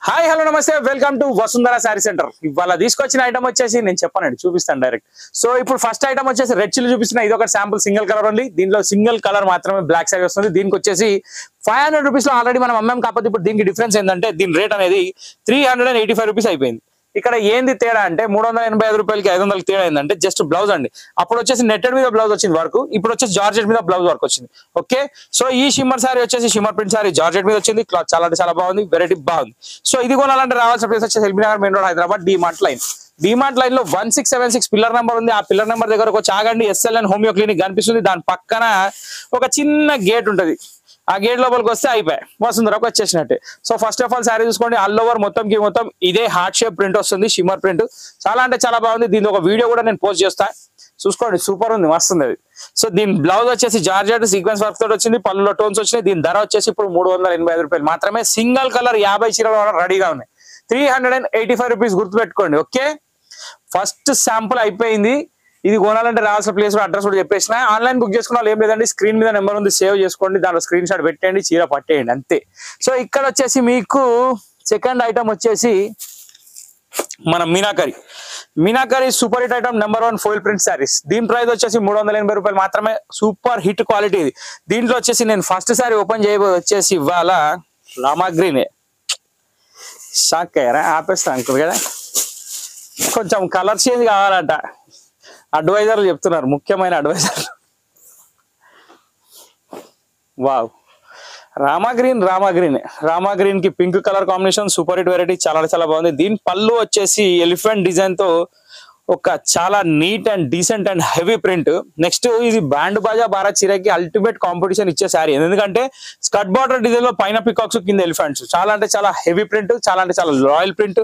Hi hello నమస్తే welcome to Vasundhara sari centre. ఇవాళ తీసుకొచ్చిన ఐటమ్ వచ్చేసి నేను చెప్పానండి, చూపిస్తాను డైరెక్ట్. సో ఇప్పుడు ఫస్ట్ ఐటమ్ వచ్చేసి రెడ్ చిల్లీ చూపిస్తున్నా. ఇది ఒక శాంపుల్ సింగిల్ కలర్ ఉంది. దీంట్లో సింగిల్ కలర్ మాత్రమే బ్లాక్ శారీ వస్తుంది. దీనికి వచ్చేసి 500 రూపీస్ లో ఆల్రెడీ మనం అమ్మాం. కాకపోతే ఇప్పుడు దీనికి డిఫరెన్స్ ఏంటంటే దీని రేట్ అనేది 385 రూపీస్ అయిపోయింది. ఇక్కడ ఏంది తేడా అంటే 385 రూపాయలకి 500 తేడా ఏంటంటే జస్ట్ బ్లౌజ్ అండి. అప్పుడు వచ్చేసి నెట్టెడ్ మీద బ్లౌజ్ వచ్చింది వర్క్, ఇప్పుడు వచ్చేసి జార్జెట్ మీద బ్లౌజ్ వర్క్ వచ్చింది. ఓకే, సో ఈ షిమ్మర్ సారీ వచ్చేసి షిమ్మర్ ప్రింట్ సారీ జార్జెట్ మీద వచ్చింది. క్లాత్ చాలా అంటే చాలా బాగుంది, వెరైటీ బాగుంది. సో ఇది కొనాలంటే రావాల్సిన ప్లేస్ వచ్చేసి LB Nagar main road Hyderabad, DMart line. DMart line లో 1676 పిల్లర్ నెంబర్ ఉంది. ఆ పిల్లర్ నెంబర్ దగ్గర ఒక ఆగండి, SLN హోమియో క్లినిక్ కనిపిస్తుంది. దాని పక్కన ఒక చిన్న గేట్ ఉంటది. ఆ గేట్ లోపలికి వస్తే అయిపోయి వసుంధరకు వచ్చేసినట్టే. So first of all sari చూసుకోండి, ఆల్ ఓవర్ మొత్తం ఇదే హార్ట్ షేప్ ప్రింట్ వస్తుంది, షిమ్మర్ ప్రింట్. చాలా అంటే చాలా బాగుంది. దీని ఒక వీడియో కూడా నేను పోస్ట్ చేస్తా, చూసుకోండి. సూపర్ ఉంది, మస్తుంది అది. సో దీని బ్లౌజ్ వచ్చేసి జార్జెట్ సీక్వెన్స్ వర్క్ తోటి వచ్చింది, పళ్ళులో టోన్స్ వచ్చినాయి. దీని ధర వచ్చేసి ఇప్పుడు 385 రూపాయలు మాత్రమే. సింగిల్ కలర్ 50 చీరలు రెడీగా ఉన్నాయి. 385 రూపీస్ గుర్తుపెట్టుకోండి. ఓకే, ఫస్ట్ శాంపుల్ అయిపోయింది. ఇది కొనాలంటే రావాల్సిన ప్లేస్ అడ్రస్ కూడా చెప్పేసిన. ఆన్లైన్ బుక్ చేసుకున్న వాళ్ళు ఏం లేదండి, స్క్రీన్ మీద నెంబర్ ఉంది, సేవ్ చేసుకోండి, దాంట్లో స్క్రీన్ షాట్ పెట్టండి, చీర పట్టేయండి, అంతే. సో ఇక్కడ వచ్చేసి మీకు సెకండ్ ఐటమ్ వచ్చేసి మన meenakari super hit item number 1 foil print saris. దీని ప్రైస్ వచ్చేసి 380 రూపాయలు మాత్రమే. సూపర్ హిట్ క్వాలిటీ ఇది. దీంట్లో వచ్చేసి నేను ఫస్ట్ శారీ ఓపెన్ చేయబోయే వచ్చేసి ఇవాళ రామా గ్రీనే. షాక్ అయ్యారా? ఆపేస్తా అనుకోరు కదా, కొంచెం కలర్ చేంజ్ కావాలంట. అడ్వైజర్లు చెప్తున్నారు, ముఖ్యమైన అడ్వైజర్లు. వావ్, రామా గ్రీన్ కి pink colour combination, super hit variety, చాలా చాలా బాగుంది. దీని పళ్ళు వచ్చేసి ఎలిఫెంట్ డిజైన్ తో ఒక చాలా neat and decent and heavy print. Next ఇది బ్యాండ్ బాజా భారత్ చీరకి అల్టిమేట్ కాంపిటీషన్ ఇచ్చే శారీ. ఎందుకంటే స్కర్ట్ బార్డర్ డిజైన్ లో పైన పికాక్స్, కింద ఎలిఫెంట్స్. చాలా అంటే చాలా హెవీ ప్రింట్, చాలా అంటే చాలా రాయల్ ప్రింట్,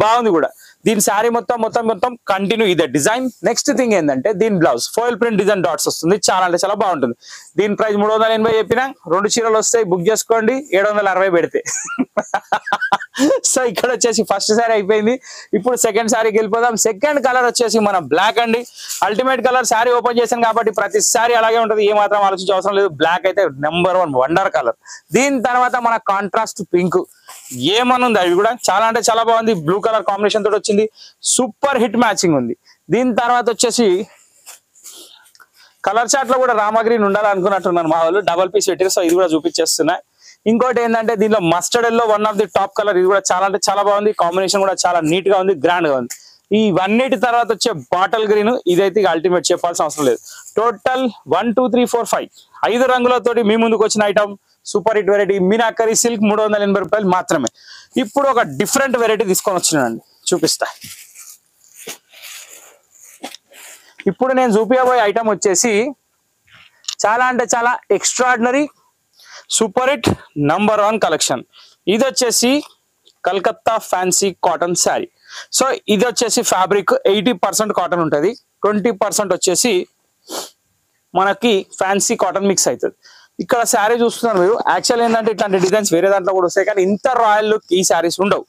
బాగుంది కూడా. దీని శారీ మొత్తం కంటిన్యూ ఇదే డిజైన్. నెక్స్ట్ థింగ్ ఏంటంటే దీని blouse foil print design dots వస్తుంది. చాలా అంటే చాలా బాగుంటుంది. దీని ప్రైస్ 380 చెప్పిన. 2 చీరలు వస్తాయి, బుక్ చేసుకోండి. 760 పెడితే. సో ఇక్కడ వచ్చేసి ఫస్ట్ శారీ అయిపోయింది. ఇప్పుడు సెకండ్ శారీకి వెళ్ళిపోదాం. సెకండ్ కలర్ వచ్చేసి మన బ్లాక్ అండి. Ultimate colour. శారీ ఓపెన్ చేశాను కాబట్టి ప్రతి శారీ అలాగే ఉంటుంది, ఏ మాత్రం ఆలోచించే అవసరం లేదు. బ్లాక్ అయితే నెంబర్ 1 వండర్ కలర్. దీని తర్వాత మన కాంట్రాస్ట్ పింక్ ఏమనుంది, అవి కూడా చాలా అంటే చాలా బాగుంది. బ్లూ కలర్ కాంబినేషన్ తోటి వచ్చింది, సూపర్ హిట్ మ్యాచింగ్ ఉంది. దీని తర్వాత వచ్చేసి కలర్ చార్ట్ లో కూడా రామా గ్రీన్ ఉండాలనుకున్నట్టున్నాను మా వాళ్ళు, డబల్ పీస్ పెట్టారు. సో ఇది కూడా చూపించేస్తున్నా. ఇంకోటి ఏంటంటే దీనిలో mustard yellow 1 of the top colour. ఇది కూడా చాలా అంటే చాలా బాగుంది. కాంబినేషన్ కూడా చాలా నీట్ గా ఉంది, గ్రాండ్ గా ఉంది. ఇవన్నిటి తర్వాత వచ్చే బాటిల్ గ్రీన్, ఇదైతే అల్టిమేట్ చెప్పాల్సిన అవసరం లేదు. టోటల్ 1 2 3 4 5 5 రంగులతోటి మీ ముందుకు వచ్చిన item super hit variety meenakari silk 380 రూపాయలు మాత్రమే. ఇప్పుడు ఒక డిఫరెంట్ వెరైటీ తీసుకొని వచ్చినానండి, చూపిస్తా. ఇప్పుడు నేను చూపించబోయే ఐటమ్ వచ్చేసి చాలా అంటే చాలా extraordinary super hit number 1 collection. ఇది వచ్చేసి Calcutta fancy cotton sari. So ఇది వచ్చేసి ఫ్యాబ్రిక్ 80% కాటన్ ఉంటుంది, 20% వచ్చేసి మనకి ఫ్యాన్సీ కాటన్ మిక్స్ అవుతుంది. ఇక్కడ శారీ చూస్తున్నారు మీరు. యాక్చువల్ ఏంటంటే ఇట్లాంటి డిజైన్స్ వేరే దాంట్లో కూడా వస్తాయి, కానీ ఇంత రాయల్ లుక్ ఈ శారీస్ ఉండవు.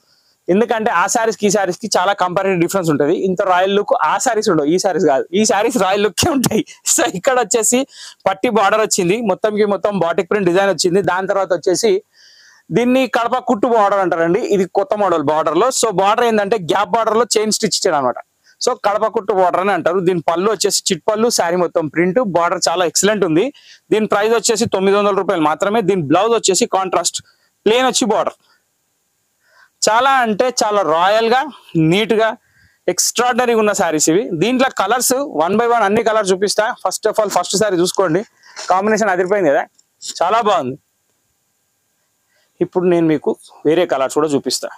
ఎందుకంటే ఆ శారీస్ కి ఈ శారీస్ కి చాలా కంపారిటివ్ డిఫరెన్స్ ఉంటుంది. ఇంత రాయల్ లుక్ ఆ శారీస్ ఉండవు, ఈ శారీస్ కాదు. ఈ శారీస్ రాయల్ లుక్కే ఉంటాయి. సో ఇక్కడ వచ్చేసి పట్టి బార్డర్ వచ్చింది, మొత్తం బాటిక్ ప్రింట్ డిజైన్ వచ్చింది. దాని తర్వాత వచ్చేసి దీన్ని కడప కుట్టు బార్డర్ అంటారండి. ఇది కొత్త మోడల్ బార్డర్ లో. సో బార్డర్ ఏంటంటే గ్యాప్ బార్డర్ లో చైన్ స్టిచ్ ఇచ్చాడు అనమాట. సో కడప కుట్టు బార్డర్ అని అంటారు. దీని పళ్ళు వచ్చేసి చిట్ పళ్ళు, శారీ మొత్తం ప్రింట్, బార్డర్ చాలా ఎక్సలెంట్ ఉంది. దీని ప్రైస్ వచ్చేసి 900 రూపాయలు మాత్రమే. దీని బ్లౌజ్ వచ్చేసి కాంట్రాస్ట్ ప్లేన్ వచ్చి బార్డర్. చాలా అంటే చాలా రాయల్ గా, నీట్ గా, ఎక్స్ట్రాడినరీగా ఉన్న శారీస్ ఇవి. దీంట్లో కలర్స్ 1 by 1 అన్ని కలర్స్ చూపిస్తా. First of all first sari చూసుకోండి, కాంబినేషన్ అదిరిపోయింది కదా, చాలా బాగుంది. ఇప్పుడు నేను మీకు వేరే కలర్స్ కూడా చూపిస్తా.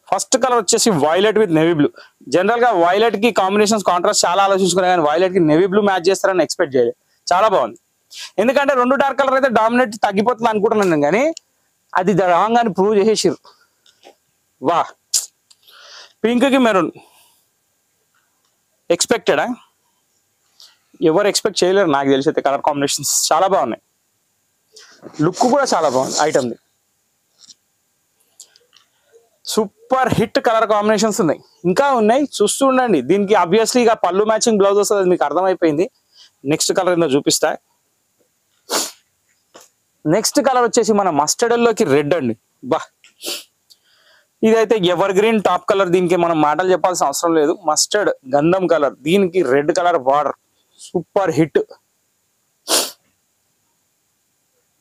ఫస్ట్ కలర్ వచ్చేసి violet with navy blue. General గా వైలెట్ కి కాంబినేషన్స్ కాంట్రాస్ట్ చాలా ఆలోచించుకున్నా, కానీ వైలెట్ కి నెవీ బ్లూ మ్యాచ్ చేస్తారని ఎక్స్పెక్ట్ చేయలేదు. చాలా బాగుంది. ఎందుకంటే 2 డార్క్ కలర్ అయితే డామినేట్ తగ్గిపోతుంది అనుకుంటున్నాను, కానీ అది రాంగ్ అని ప్రూవ్ చేసేసారు. వా, పింక్ కి మెరూన్ ఎక్స్పెక్టెడా? ఎవరు ఎక్స్పెక్ట్ చేయలేరు నాకు తెలిసి. అయితే కలర్ కాంబినేషన్స్ చాలా బాగున్నాయి, లుక్ కూడా చాలా బాగుంది ఐటమ్ది. సూపర్ హిట్ కలర్ కాంబినేషన్స్ ఉన్నాయి, ఇంకా ఉన్నాయి, చూస్తూ ఉండండి. దీనికి ఆబ్వియస్లీ ఇక పళ్ళు మ్యాచింగ్ బ్లౌజ్ వస్తుంది, అది మీకు అర్థమైపోయింది. నెక్స్ట్ కలర్ ఏందో చూపిస్తా. నెక్స్ట్ కలర్ వచ్చేసి మన మస్టర్డ్ ఎల్లోకి రెడ్ అండి. బా, ఇదైతే ఎవర్ గ్రీన్ టాప్ కలర్, దీనికి మనం మాటలు చెప్పాల్సిన అవసరం లేదు. మస్టర్డ్ గంధం కలర్, దీనికి red colour border, super hit.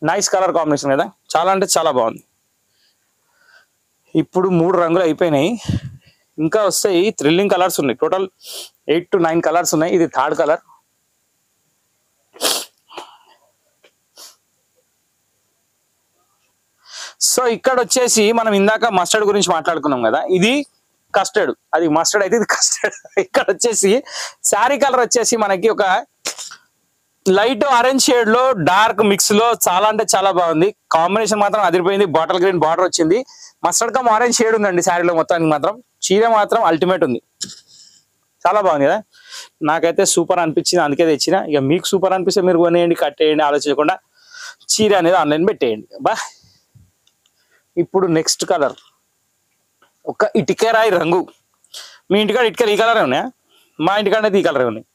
Nice colour combination కదా, చాలా అంటే చాలా బాగుంది. ఇప్పుడు 3 రంగులు అయిపోయినాయి, ఇంకా వస్తాయి. థ్రిల్లింగ్ కలర్స్ ఉన్నాయి, టోటల్ 8 to 9 కలర్స్ ఉన్నాయి. ఇది 3rd కలర్. సో ఇక్కడ వచ్చేసి మనం ఇందాక మస్టర్డ్ గురించి మాట్లాడుకున్నాం కదా, ఇది కస్టర్డ్, అది మస్టర్డ్ అయితే ఇది కస్టర్డ్. ఇక్కడ వచ్చేసి శారీ కలర్ వచ్చేసి మనకి ఒక లైట్ ఆరెంజ్ షేడ్ లో డార్క్ మిక్స్ లో చాలా అంటే చాలా బాగుంది. కాంబినేషన్ మాత్రం అదిరిపోయింది. బాటిల్ గ్రీన్ బార్డర్ వచ్చింది, మస్టర్డ్ కమ్ ఆరెంజ్ షేడ్ ఉందండి శారీలో మొత్తానికి. మాత్రం చీర మాత్రం అల్టిమేట్ ఉంది, చాలా బాగుంది కదా. నాకైతే సూపర్ అనిపించింది, అందుకే తెచ్చిన. ఇక మీకు సూపర్ అనిపిస్తే మీరు కొనేయండి, కట్టేయండి, ఆలోచించకుండా చీర అనేది ఆన్లైన్ పెట్టేయండి బా. ఇప్పుడు నెక్స్ట్ కలర్ ఒక ఇటుకరాయి రంగు. మీ ఇంటికాడ ఇటుకలు ఈ కలరే ఉన్నాయా? మా ఇంటికాడ అయితే ఈ కలరే ఉన్నాయి.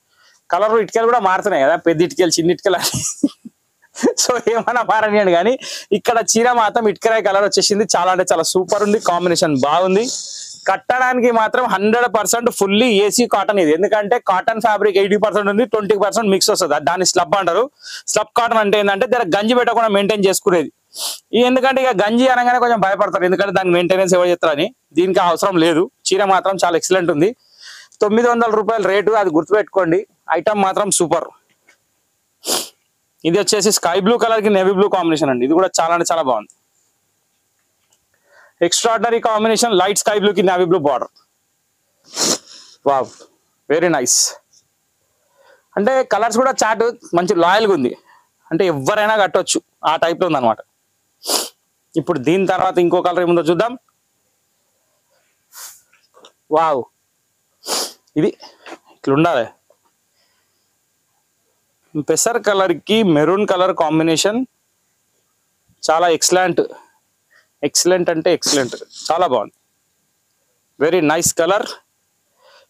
కలర్ ఇటుకలు కూడా మారుతున్నాయి కదా, పెద్ద ఇటుకలు చిన్న ఇటుకలు అని. సో ఏమన్నా మారనియండి కానీ ఇక్కడ చీర మాత్రం ఇటుకరాయి కలర్ వచ్చేసింది. చాలా అంటే చాలా సూపర్ ఉంది, కాంబినేషన్ బాగుంది. కట్టడానికి మాత్రం 100% ఫుల్లీ ఏసీ కాటన్ ఇది. ఎందుకంటే కాటన్ ఫ్యాబ్రిక్ 80% ఉంది, 20% మిక్స్ వస్తుంది. దాన్ని స్లబ్ అంటారు. స్లబ్ కాటన్ అంటే ఏంటంటే దగ్గర గంజి పెట్టకుండా మెయింటైన్ చేసుకునేది. ఎందుకంటే ఇక గంజి అనగానే కొంచెం భయపడతారు, ఎందుకంటే దానికి మెయింటెనెన్స్ ఎవరు చేస్తారని. దీనికి అవసరం లేదు. చీర మాత్రం చాలా ఎక్సలెంట్ ఉంది. 900 రూపాయల రేటు, అది గుర్తుపెట్టుకోండి. ఐటమ్ మాత్రం సూపర్. ఇది వచ్చేసి స్కై బ్లూ కలర్ కి నేవీ బ్లూ కాంబినేషన్ అండి. ఇది కూడా చాలా అంటే చాలా బాగుంది. Extraordinary combination, light sky blue కి navy blue border. Wow, very nice. అంటే కలర్స్ కూడా చాట్ మంచి లాయల్గా ఉంది, అంటే ఎవరైనా కట్టొచ్చు ఆ టైప్ లో ఉంది అనమాట. ఇప్పుడు దీని తర్వాత ఇంకో కలర్ ఏముందో చూద్దాం. వావ్, ఇది ఇట్లా ఉండాలి. పెసర్ కలర్ కి మెరూన్ కలర్ కాంబినేషన్ చాలా ఎక్సలెంట్. ఎక్సలెంట్ అంటే ఎక్సలెంట్, చాలా బాగుంది. Very nice colour.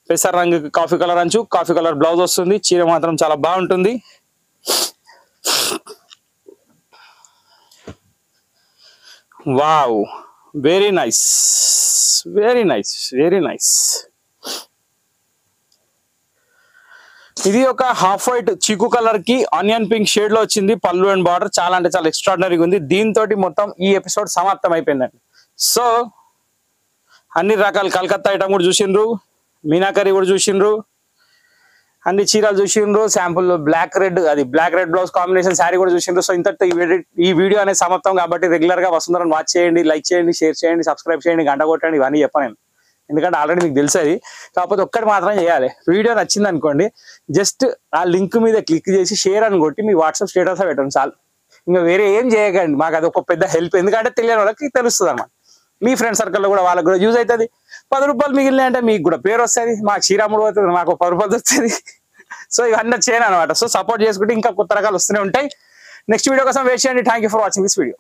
పెసర్ రంగు కాఫీ కలర్ అంచు, కాఫీ కలర్ బ్లౌజ్ వస్తుంది. చీర మాత్రం చాలా బాగుంటుంది. Wow, very nice, very nice, very nice. ఇది ఒక హాఫ్ వైట్ చీకు కలర్ కి ఆనియన్ పింక్ షేడ్ లో వచ్చింది. పళ్ళు అండ్ బార్డర్ చాలా అంటే చాలా ఎక్స్ట్రాడినరీగా ఉంది. దీంతో మొత్తం ఈ ఎపిసోడ్ సమాప్తం అయిపోయిందండి. సో అన్ని రకాల కలకత్తా ఐటమ్ కూడా చూసిండ్రు, మీనాకరీ కూడా చూసిండ్రు, అన్ని చీరలు చూసిండ్రు, శాంపుల్ బ్లాక్ రెడ్, అది black red blouse combination sari కూడా చూసిండ్రు. సో ఇంతటితో ఈ వీడియో అనేది సమాప్తం. కాబట్టి రెగ్యులర్ గా వసుంధరని వాచ్ చేయండి, లైక్ చేయండి, షేర్ చేయండి, సబ్స్క్రైబ్ చేయండి, గంట కొట్టండి. ఇవన్నీ చెప్పాను ఎందుకంటే ఆల్రెడీ మీకు తెలుసది. కాకపోతే ఒక్కటి మాత్రం చేయాలి, వీడియో నచ్చింది అనుకోండి, జస్ట్ ఆ లింక్ మీద క్లిక్ చేసి షేర్ అని కొట్టి మీ వాట్సాప్ స్టేటస్ పెట్టండి చాలు. ఇంకా వేరే ఏం చేయకండి, మాకు అది ఒక పెద్ద హెల్ప్. ఎందుకంటే తెలియని వాళ్ళకి తెలుస్తుంది అన్నమాట. మీ ఫ్రెండ్ సర్కిల్లో కూడా వాళ్ళకి కూడా యూజ్ అవుతుంది. 10 రూపాయలు మిగిలినాయి అంటే మీకు కూడా పేరు వస్తుంది, మాకు శ్రీరాముడు అవుతుంది, మాకు 10 రూపాయలు వస్తుంది. సో ఇవన్నీ చేయను అనమాట. సో సపోర్ట్ చేసుకుంటే ఇంకా కొత్త రకాలు వస్తూనే ఉంటాయి. నెక్స్ట్ వీడియో కోసం వెయిట్ చేయండి. Thank you for watching this video.